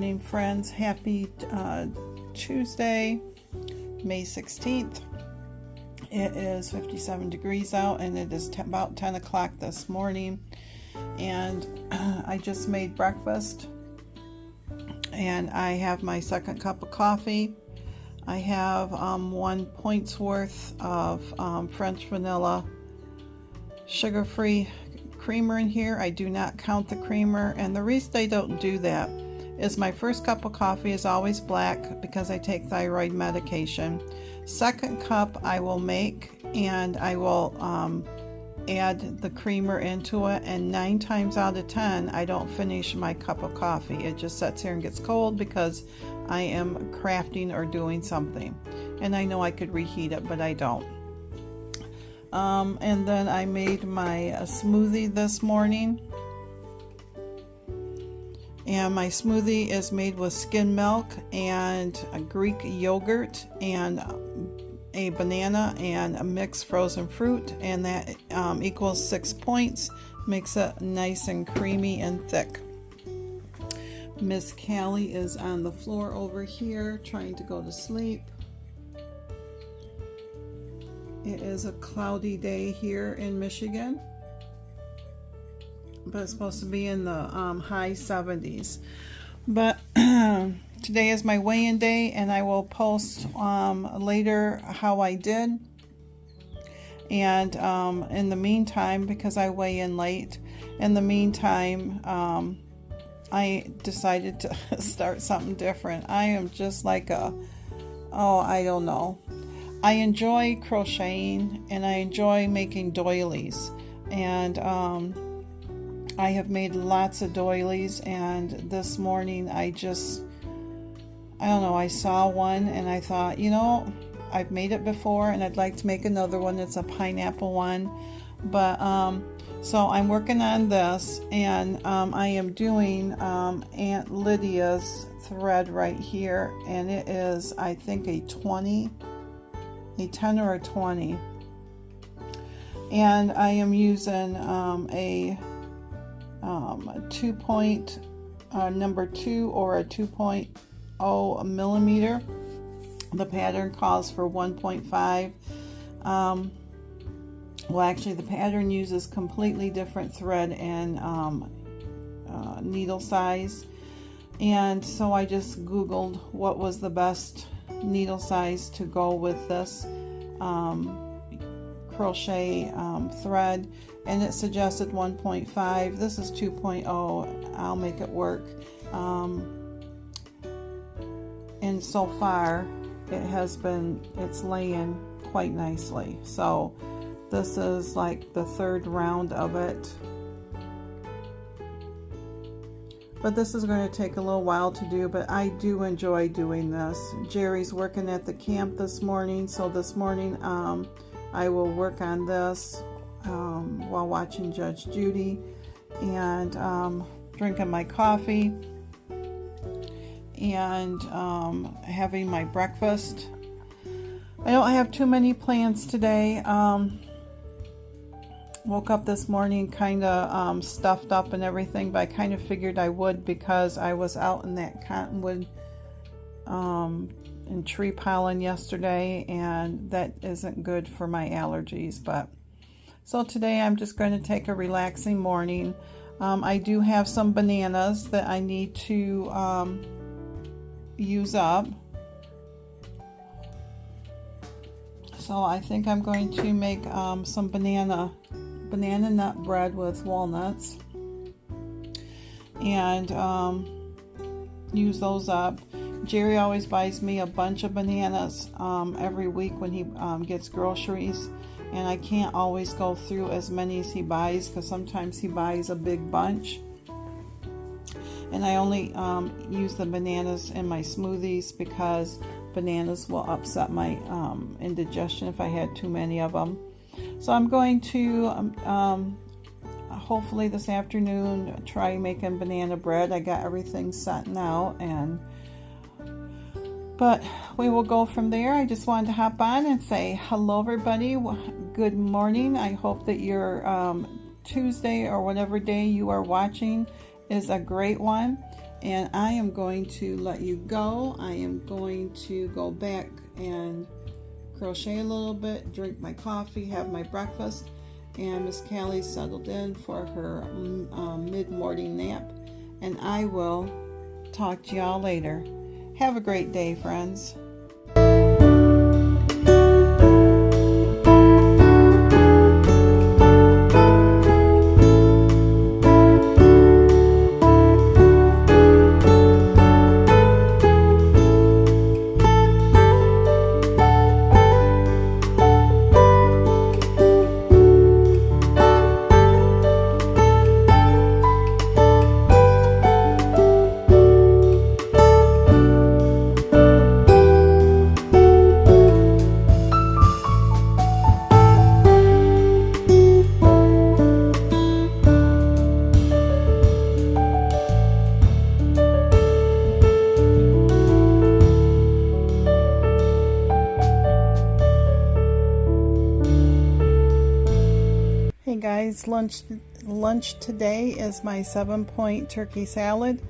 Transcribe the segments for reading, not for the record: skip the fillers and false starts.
morning, friends. Happy Tuesday, May 16th. It is 57 degrees out, and it is about 10 o'clock this morning. And I just made breakfast, and I have my second cup of coffee. I have 1 point's worth of French vanilla sugar-free creamer in here. I do not count the creamer, and the reason I don't do that is my first cup of coffee is always black because I take thyroid medication. Second cup I will make, and I will add the creamer into it, and 9 times out of 10 I don't finish my cup of coffee. It just sits here and gets cold because I am crafting or doing something, and I know I could reheat it, but I don't. And then I made my smoothie this morning, and my smoothie is made with skim milk and a Greek yogurt and a banana and a mixed frozen fruit, and that equals 6 points. Makes it nice and creamy and thick. Miss Cali is on the floor over here trying to go to sleep. It is a cloudy day here in Michigan, but it's supposed to be in the high 70s. But today is my weigh-in day, and I will post later how I did. And in the meantime, because I weigh in late, in the meantime, I decided to start something different. I am just like I don't know. I enjoy crocheting, and I enjoy making doilies, and I have made lots of doilies, and this morning I don't know, I saw one and I thought, I've made it before and I'd like to make another one. It's a pineapple one, but so I'm working on this, and I am doing Aunt Lydia's thread right here, and it is, I think, a 10 or a 20, and I am using a 2 point number 2 or a 2.0 millimeter. The pattern calls for 1.5. Well, actually the pattern uses completely different thread and needle size, and so I just googled what was the best needle size to go with this crochet thread, and it suggested 1.5. This is 2.0. I'll make it work. And so far it's laying quite nicely. So this is like the third round of it, but this is going to take a little while to do, but I do enjoy doing this. Jerry's working at the camp this morning, so this morning I will work on this while watching Judge Judy and drinking my coffee and having my breakfast. I don't have too many plans today. Woke up this morning kind of stuffed up and everything, but I kind of figured I would because I was out in that cottonwood and tree pollen yesterday, and that isn't good for my allergies. But so today I'm just going to take a relaxing morning. I do have some bananas that I need to use up, so I think I'm going to make some banana nut bread with walnuts and use those up. Jerry always buys me a bunch of bananas every week when he gets groceries, and I can't always go through as many as he buys because sometimes he buys a big bunch, and I only use the bananas in my smoothies because bananas will upset my indigestion if I had too many of them. So I'm going to hopefully this afternoon try making banana bread. I got everything set now, but we will go from there. I just wanted to hop on and say hello everybody. Good morning. I hope that your Tuesday or whatever day you are watching is a great one. and I am going to let you go. I am going to go back and crochet a little bit, drink my coffee, have my breakfast, and Miss Cali settled in for her mid-morning nap, and I will talk to y'all later. Have a great day, friends. Hey guys, lunch today is my 7-point turkey salad.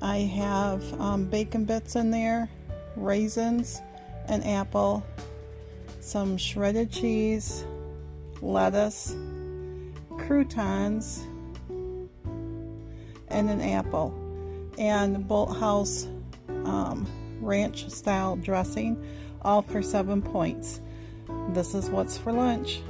I have bacon bits in there, raisins, an apple, some shredded cheese, lettuce, croutons, and an apple, and Bolthouse ranch style dressing, all for 7 points. This is what's for lunch.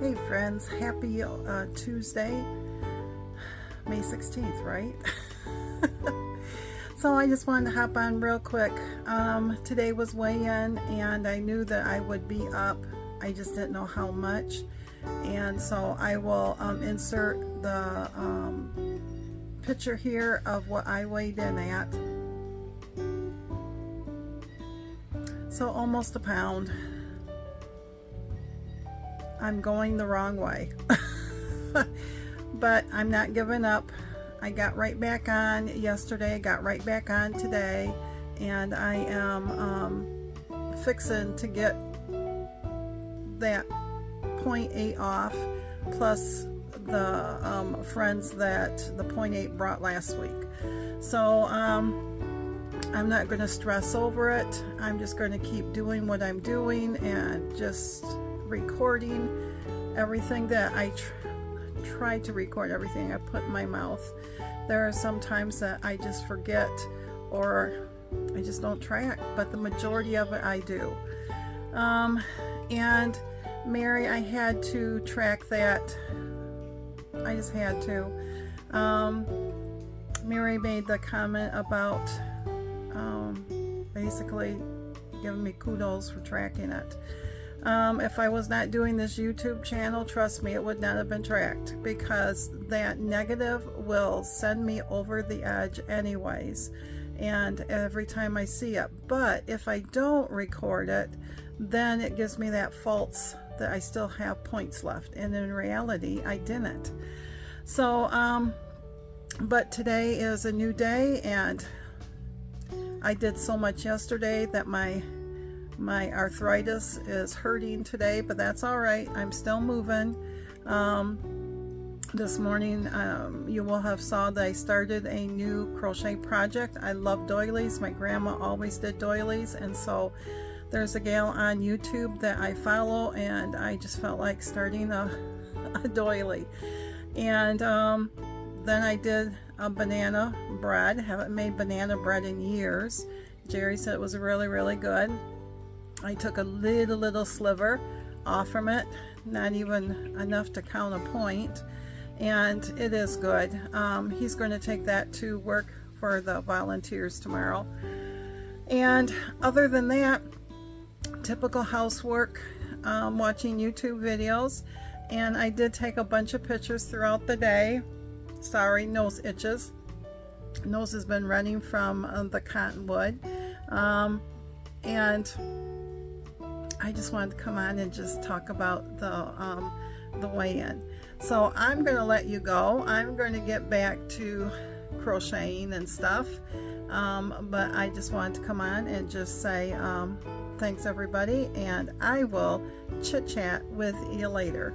Hey friends, happy Tuesday, May 16th, right? So I just wanted to hop on real quick. Today was weigh-in, and I knew that I would be up. I just didn't know how much, and so I will insert the picture here of what I weighed in at. So almost a pound. I'm going the wrong way. But I'm not giving up. I got right back on yesterday, got right back on today, and I am fixing to get that 0.8 off, plus the friends that the 0.8 brought last week. So I'm not going to stress over it. I'm just going to keep doing what I'm doing and just recording everything that I try to record, everything I put in my mouth. There are some times that I just forget or I just don't track, but the majority of it I do. And Mary, I had to track that. I just had to. Mary made the comment about basically giving me kudos for tracking it. If I was not doing this YouTube channel, trust me, it would not have been tracked, because that negative will send me over the edge anyways, and every time I see it. But if I don't record it, then it gives me that false that I still have points left, and in reality I didn't. So but today is a new day, and I did so much yesterday that my arthritis is hurting today, but that's all right. I'm still moving. This morning you will have saw that I started a new crochet project. I love doilies. My grandma always did doilies, and so there's a gal on YouTube that I follow, and I just felt like starting a doily. And then I did a banana bread. Haven't made banana bread in years. Jerry said it was really, really good. I took a little sliver off from it, not even enough to count a point, and it is good. He's going to take that to work for the volunteers tomorrow. And other than that, typical housework, watching YouTube videos, and I did take a bunch of pictures throughout the day. Sorry, nose itches. Nose has been running from the cottonwood, and I just wanted to come on and just talk about the weigh-in. So I'm going to let you go. I'm going to get back to crocheting and stuff, but I just wanted to come on and just say thanks everybody, and I will chit chat with you later.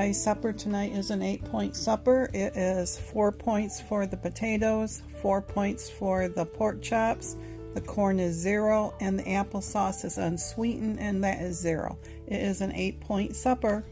guys, supper tonight is an 8-point supper. It is 4 points for the potatoes, 4 points for the pork chops, the corn is 0, and the applesauce is unsweetened, and that is 0. It is an 8-point supper.